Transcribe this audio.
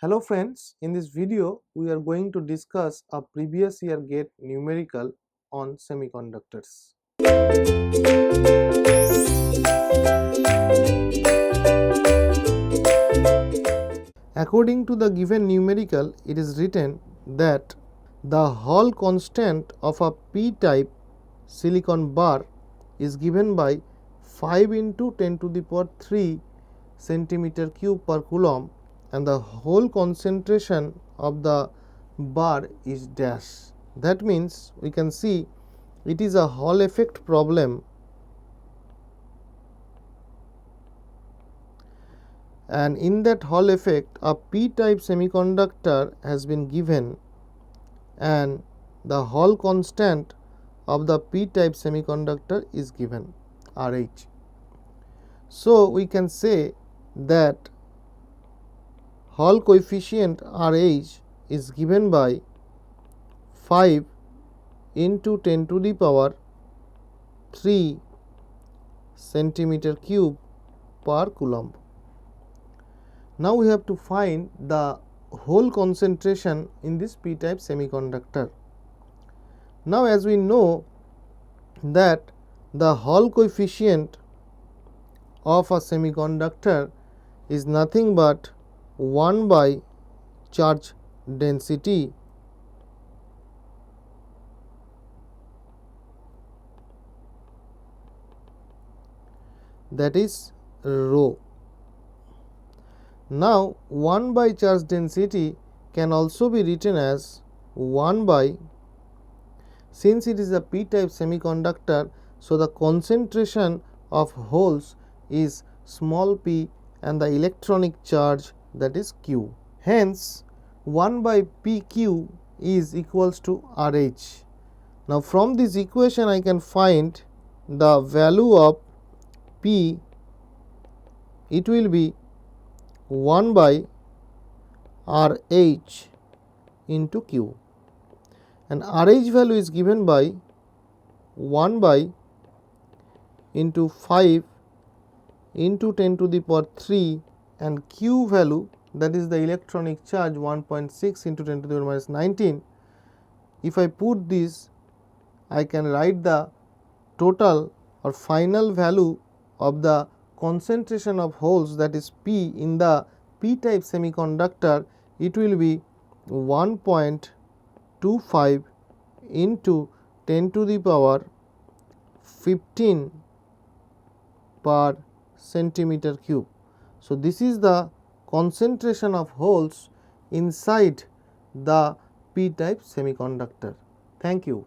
Hello friends, in this video we are going to discuss a previous year GATE numerical on semiconductors. According to the given numerical, it is written that the Hall constant of a p-type silicon bar is given by 5 into 10 to the power 3 centimeter cube per coulomb, and the whole concentration of the bar is dash. That means we can see it is a Hall effect problem, and in that Hall effect a p-type semiconductor has been given, and the Hall constant of the p-type semiconductor is given RH. So we can say that Hall coefficient RH is given by 5 into 10 to the power 3 centimeter cube per coulomb. Now we have to find the whole concentration in this p-type semiconductor. Now as we know that the Hall coefficient of a semiconductor is nothing but 1 by charge density, that is rho. Now 1 by charge density can also be written as 1 by, since it is a p-type semiconductor, so the concentration of holes is small p and the electronic charge, that is q. Hence 1 by pq is equals to RH. Now from this equation I can find the value of p. It will be 1 by RH into q, and RH value is given by 1 by into 5 into 10 to the power 3, and q value, that is the electronic charge, 1.6 into 10 to the power minus 19. If I put this, I can write the total or final value of the concentration of holes, that is P, in the p-type semiconductor. It will be 1.25 into 10 to the power 15 per centimeter cube. So this is the concentration of holes inside the p-type semiconductor. Thank you.